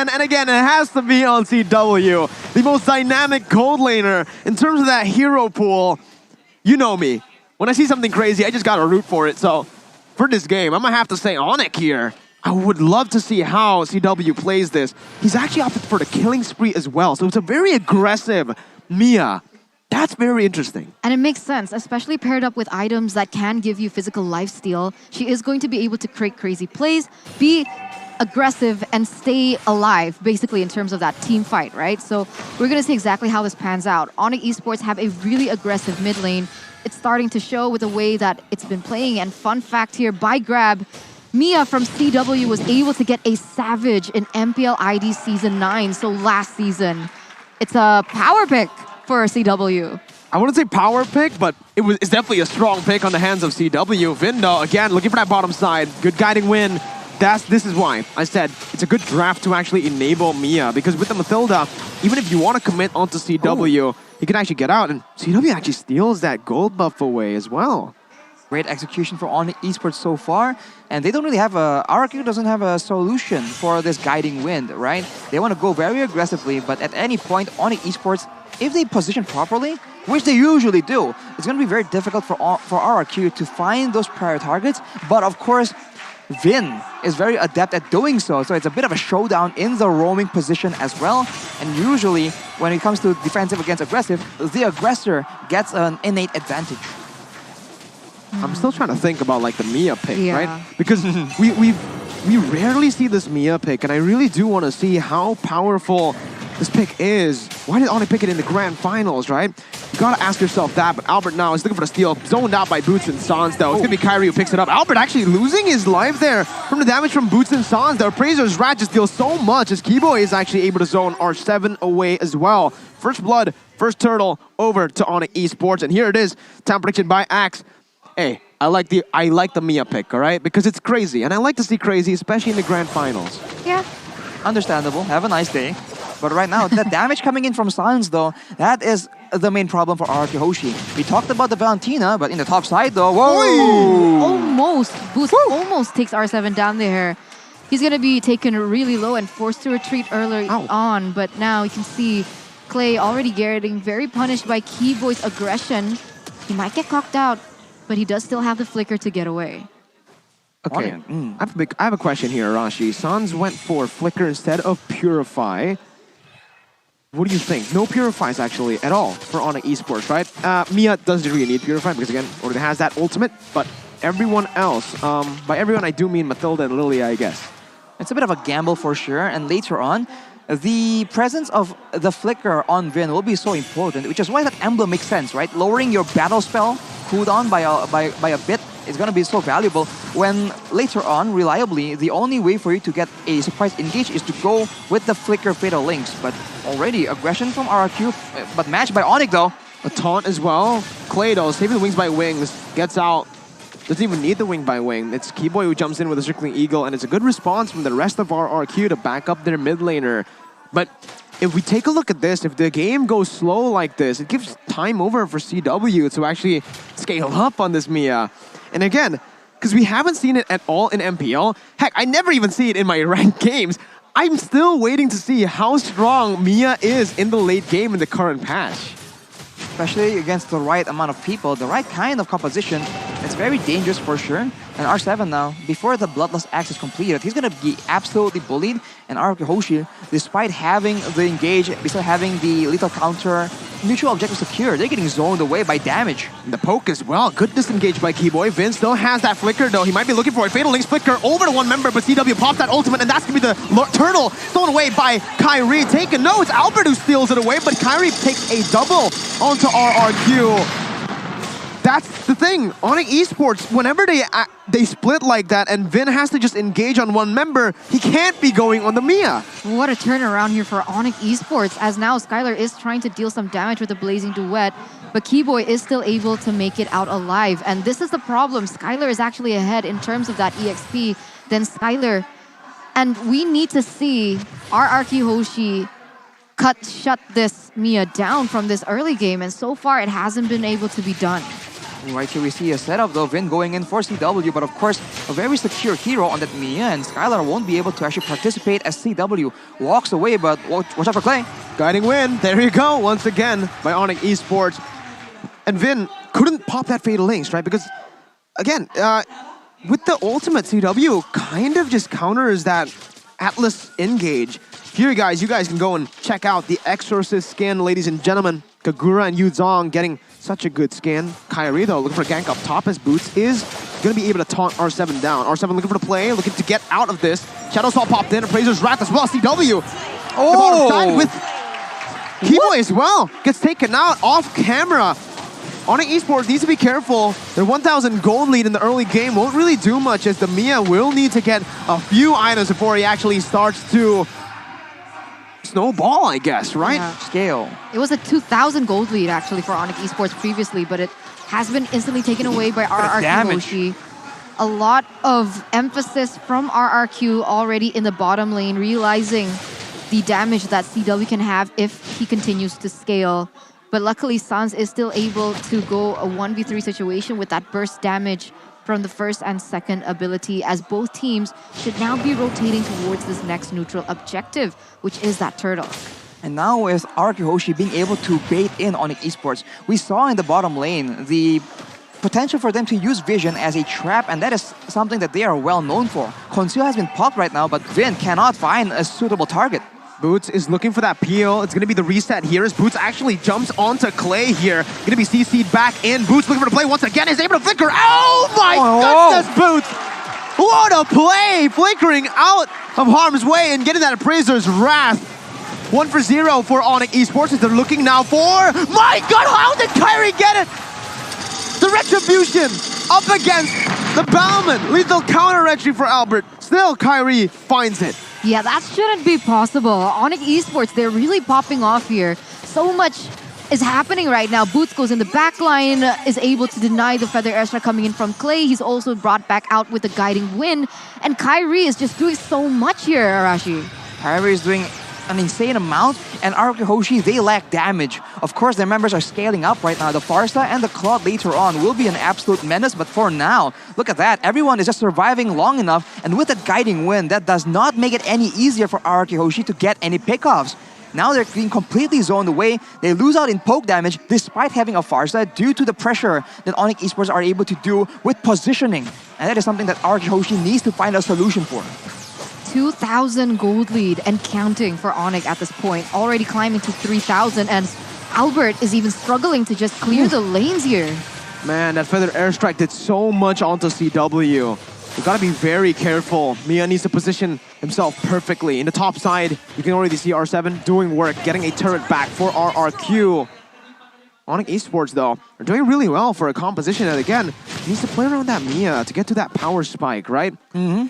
again and again. It has to be on CW, the most dynamic gold laner. In terms of that hero pool, you know me. When I see something crazy, I just gotta root for it. So for this game, I'm gonna have to say ONIC here. I would love to see how CW plays this. He's actually opted for the killing spree as well. So it's a very aggressive Mia. That's very interesting. And it makes sense, especially paired up with items that can give you physical lifesteal. She is going to be able to create crazy plays, be aggressive, and stay alive, basically, in terms of that team fight, right? So we're going to see exactly how this pans out. ONIC Esports have a really aggressive mid lane. It's starting to show with the way that it's been playing. And fun fact here, by grab, Mia from CW was able to get a Savage in MPL-ID Season 9, so last season. It's a power pick for CW. I wouldn't say power pick, but it's definitely a strong pick on the hands of CW. Vindo, again, looking for that bottom side. Good guiding win. This is why I said it's a good draft to actually enable Mia, because with the Mathilda, even if you want to commit onto CW, he can actually get out, and CW actually steals that gold buff away as well. Great execution for ONIC Esports so far, and they don't really have RRQ doesn't have a solution for this guiding wind, right? They want to go very aggressively, but at any point, ONIC Esports, if they position properly, which they usually do, it's going to be very difficult for RRQ to find those prior targets. But of course, Vin is very adept at doing so. So it's a bit of a showdown in the roaming position as well. And usually, when it comes to defensive against aggressive, the aggressor gets an innate advantage. I'm still trying to think about like the Mia pick, right? Because we rarely see this Mia pick, and I really do want to see how powerful this pick is. Why did ONIC pick it in the grand finals, right? You gotta ask yourself that, but Albert now is looking for the steal. Zoned out by Boots and Sans, though. It's gonna be Kyrie who picks it up. Albert actually losing his life there from the damage from Boots and Sans, though. Appraiser's Rat just deals so much as Keyboy is actually able to zone R7 away as well. First blood, first turtle over to ONIC Esports, and here it is. Time prediction by Axe. Hey, I like the Mia pick, all right? Because it's crazy, and I like to see crazy, especially in the grand finals. Yeah. Understandable. Have a nice day. But right now, the damage coming in from Sans, though, that is the main problem for RRQ HOSHI. We talked about the Valentina, but in the top side, though, whoa! Almost. Boost almost takes R7 down there. He's going to be taken really low and forced to retreat early on. But now you can see Clay already getting very punished by Keyboy's aggression. He might get cocked out, but he does still have the flicker to get away. Okay, I have a question here, Arashi. Sans went for Flicker instead of Purify. What do you think? No Purifies actually at all for ONIC Esports, right? Mia doesn't really need Purify because again, already has that ultimate, but everyone else, by everyone I do mean Mathilda and Lilia, I guess. It's a bit of a gamble for sure, and later on, the presence of the Flicker on Vin will be so important, which is why that emblem makes sense, right? Lowering your battle spell cooldown by a bit is going to be so valuable when later on, reliably, the only way for you to get a surprise engage is to go with the Flicker Fatal Links. But already, aggression from RRQ, but matched by ONIC though. A taunt as well. Clay though, saving the wings by wings, gets out. Doesn't even need the wing by wing. It's Keyboy who jumps in with a Circling Eagle, and it's a good response from the rest of RRQ to back up their mid laner. But if we take a look at this, if the game goes slow like this, it gives time over for CW to actually scale up on this Mia. And again, because we haven't seen it at all in MPL, heck, I never even see it in my ranked games. I'm still waiting to see how strong Mia is in the late game in the current patch. Especially against the right amount of people, the right kind of composition. It's very dangerous for sure. And R7 now, before the Bloodlust Axe is completed, he's going to be absolutely bullied. And RRQ HOSHI, despite having the engage, despite having the lethal counter, neutral objective secure, they're getting zoned away by damage. And the poke as well. Good disengage by Keyboy. Vince still has that flicker though. He might be looking for a Fatal Links flicker over to one member, but CW pops that ultimate, and that's going to be the turtle stolen away by Kyrie. Taken. No, it's Albert who steals it away, but Kyrie takes a double onto RRQ. That's the thing. ONIC Esports, whenever they split like that and Vin has to just engage on one member, he can't be going on the Mia. What a turnaround here for ONIC Esports, as now Skylar is trying to deal some damage with the Blazing Duet, but Keyboy is still able to make it out alive. And this is the problem. Skylar is actually ahead in terms of that EXP than Skylar. And we need to see RRQ HOSHI shut this Mia down from this early game, and so far it hasn't been able to be done. Right here we see a setup though, Vin going in for CW, but of course a very secure hero on that Mia, and Skylar won't be able to actually participate as CW walks away, but watch out for Clay. Guiding win, there you go, once again by ONIC Esports. And Vin couldn't pop that Fatal Links, right? Because, again, with the ultimate, CW kind of just counters that Atlas engage. Here, guys, you guys can go and check out the Exorcist skin, ladies and gentlemen. Kagura and Yuzong getting such a good skin. Kyrie, though, looking for a gank up top as Boots is going to be able to taunt R7 down. R7 looking for the play, looking to get out of this. Shadow Assault popped in, Appraiser's Wrath as well. CW Oh! with Keyboy as well. Gets taken out off camera. ONIC Esports needs to be careful. Their 1,000 gold lead in the early game won't really do much, as the Mia will need to get a few items before he actually starts to snowball, I guess, right? Yeah. Scale. It was a 2,000 gold lead actually for ONIC Esports previously, but it has been instantly taken away by RRQ HOSHI. A lot of emphasis from RRQ already in the bottom lane, realizing the damage that CW can have if he continues to scale. But luckily, Sans is still able to go a 1v3 situation with that burst damage from the first and second ability, as both teams should now be rotating towards this next neutral objective, which is that turtle. And now with RRQ HOSHI being able to bait in ONIC Esports, we saw in the bottom lane the potential for them to use Vision as a trap, and that is something that they are well known for. Conceal has been popped right now, but Vin cannot find a suitable target. Boots is looking for that peel. It's going to be the reset here as Boots actually jumps onto Clay here. Going to be CC'd back in. Boots looking for the play once again. Is able to flicker. Oh my goodness, Boots! What a play! Flickering out of harm's way and getting that Appraiser's Wrath. 1 for 0 for ONIC Esports as they're looking now for... My God, how did Kyrie get it? The Retribution up against the Bauman. Lethal counter entry for Albert. Still, Kyrie finds it. Yeah, that shouldn't be possible. ONIC Esports, they're really popping off here. So much is happening right now. Boots goes in the back line, is able to deny the Feather Airstrike coming in from Clay. He's also brought back out with the guiding wind. And Kyrie is just doing so much here, Arashi. Kyrie is doing an insane amount, and RRQ HOSHI, they lack damage. Of course, their members are scaling up right now. The Farsa and the Claude later on will be an absolute menace, but for now, look at that. Everyone is just surviving long enough, and with that guiding wind, that does not make it any easier for RRQ HOSHI to get any pickoffs. Now they're being completely zoned away. They lose out in poke damage despite having a Farsa due to the pressure that ONIC Esports are able to do with positioning. And that is something that RRQ HOSHI needs to find a solution for. 2,000 gold lead and counting for ONIC at this point, already climbing to 3,000, and Albert is even struggling to just clear the lanes here. Man, that Feather Airstrike did so much onto CW. You gotta be very careful. Mia needs to position himself perfectly. In the top side, you can already see R7 doing work, getting a turret back for RRQ. ONIC Esports, though, are doing really well for a composition, and again, he needs to play around that Mia to get to that power spike, right? 8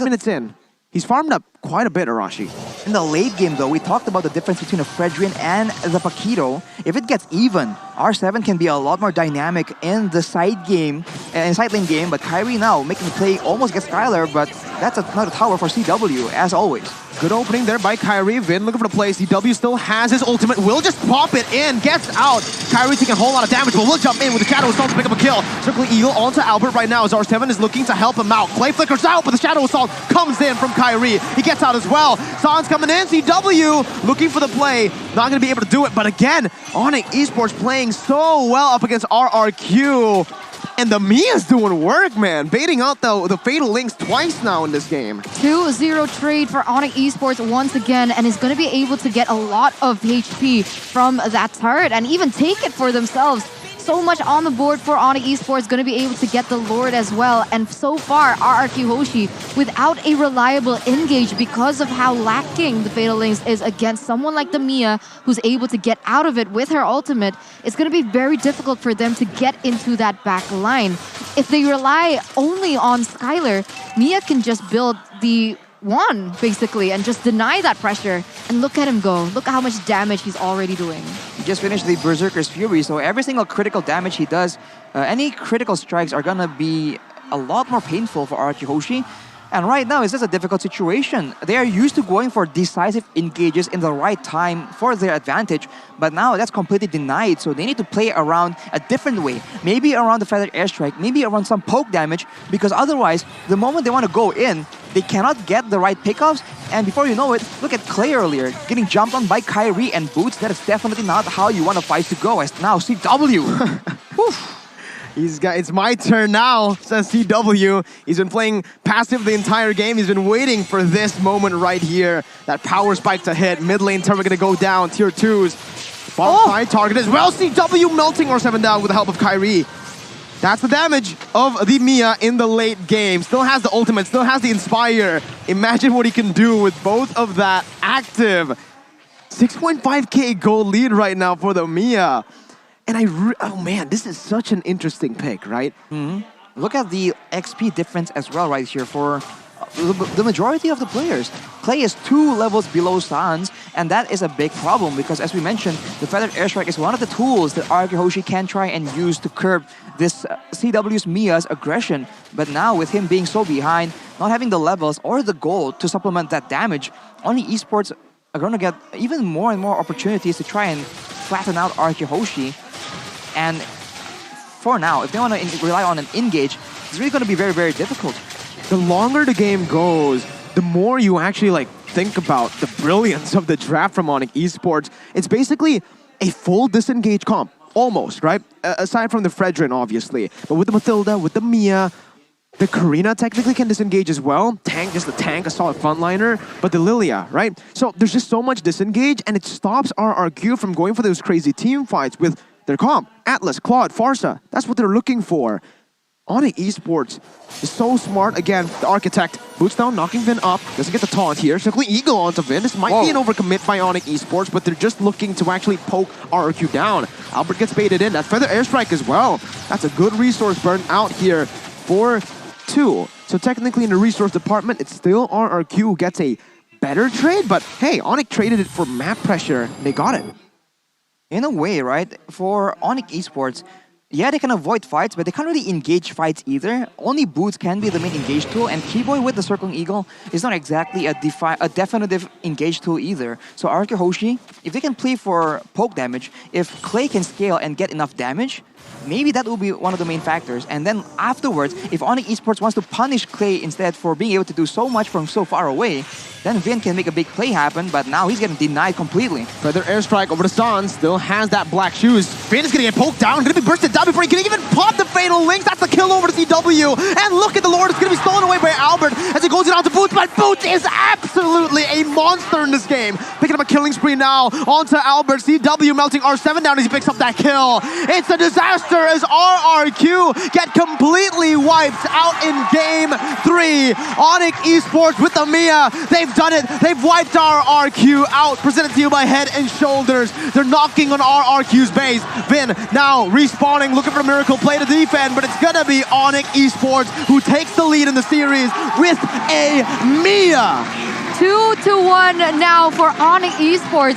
minutes in. He's farmed up quite a bit, Arashi. In the late game, though, we talked about the difference between a Fredrin and the Paquito. If it gets even, R7 can be a lot more dynamic in the side game, in side lane game, but Kyrie now making the play almost gets Skylar, but that's another tower for CW, as always. Good opening there by Kyrie. Vin looking for the play. CW still has his ultimate. Will just pop it in. Gets out. Kyrie taking a whole lot of damage, but will jump in with the Shadow Assault to pick up a kill. Circling Eagle onto Albert right now as R7 is looking to help him out. Clay flickers out, but the Shadow Assault comes in from Kyrie. He gets out as well. Sans coming in. CW looking for the play. Not going to be able to do it, but again, ONIC Esports playing so well up against RRQ. And the Mia's doing work, man. Baiting out the Fatal Links twice now in this game. 2-0 trade for ONIC Esports once again, and is going to be able to get a lot of HP from that turret and even take it for themselves. So much on the board for ONIC Esports, going to be able to get the Lord as well. And so far, RRQ HOSHI, without a reliable engage because of how lacking the Fatal Links is against someone like the Mia, who's able to get out of it with her ultimate, it's going to be very difficult for them to get into that back line. If they rely only on Skylar, Mia can just build the one, basically, and just deny that pressure. And look at him go. Look at how much damage he's already doing. He just finished the Berserker's Fury, so every single critical damage he does, any critical strikes are gonna be a lot more painful for RRQ HOSHI. And right now, it's just a difficult situation. They are used to going for decisive engages in the right time for their advantage, but now that's completely denied, so they need to play around a different way. Maybe around the feathered airstrike, maybe around some poke damage, because otherwise, the moment they want to go in, they cannot get the right pickups, and before you know it, look at Clay earlier, getting jumped on by Kyrie and Boots. That is definitely not how you want a fight to go, as now CW. It's my turn now, says CW. He's been playing passive the entire game. He's been waiting for this moment right here. That power spike to hit. Mid lane turret gonna go down. Tier 2s. Bottom side target as well. CW melting R7 down with the help of Kyrie. That's the damage of the Mia in the late game. Still has the ultimate, still has the Inspire. Imagine what he can do with both of that active. 6.5k gold lead right now for the Mia. And oh man, this is such an interesting pick, right? Look at the XP difference as well right here for the majority of the players. Clay is 2 levels below Sans, and that is a big problem because, as we mentioned, the Feathered Airstrike is one of the tools that RRQ HOSHI can try and use to curb this CW's Mia's aggression. But now, with him being so behind, not having the levels or the gold to supplement that damage, ONIC Esports are going to get even more and more opportunities to try and flatten out RRQ HOSHI. And for now, if they want to rely on an engage, it's really going to be very, very difficult. The longer the game goes, the more you actually think about the brilliance of the draft from ONIC Esports. It's basically a full disengage comp, almost, right? Aside from the Fredrin, obviously. But with the Mathilda, with the Mia, the Karina technically can disengage as well. Tank, just the tank, a solid frontliner. But the Lilia, right? So there's just so much disengage, and it stops RRQ from going for those crazy team fights with their comp. Atlas, Claude, Farsa. That's what they're looking for. ONIC Esports is so smart. Again, the Architect. Boots down, knocking Vin up. Doesn't get the taunt here. Simply Eagle onto Vin. This might be an overcommit by ONIC Esports, but they're just looking to actually poke RRQ down. Albert gets baited in. That Feather Airstrike as well. That's a good resource burn out here for 2. So technically in the resource department, it's still RRQ who gets a better trade, but hey, ONIC traded it for map pressure. They got it. In a way, right? For ONIC Esports, yeah, they can avoid fights, but they can't really engage fights either. Only Boots can be the main engage tool, and Keyboy with the Circling Eagle is not exactly a definitive engage tool either. So RRQ HOSHI, if they can play for poke damage, if Clay can scale and get enough damage, maybe that will be one of the main factors. And then afterwards, if ONIC Esports wants to punish Clay instead for being able to do so much from so far away, then Vin can make a big play happen, but now he's getting denied completely. Feather Airstrike over to San, still has that black shoes. Vin is gonna get poked down, gonna be bursted down before he can even pop the Fatal Links. That's the kill over to CW. And look at the Lord, it's gonna be stolen away by Albert as he goes it out to Boots, but Boots is absolutely a monster in this game. Picking up a killing spree now onto Albert. CW melting R7 down as he picks up that kill. It's a disaster as RRQ get completely wiped out in game 3. ONIC Esports with the Mia, they've done it. They've wiped RRQ out. Presented to you by Head and Shoulders. They're knocking on RRQ's base. Vin now respawning, looking for a miracle play to defend, but it's gonna be ONIC Esports who takes the lead in the series with a Mia. 2-1 now for ONIC Esports.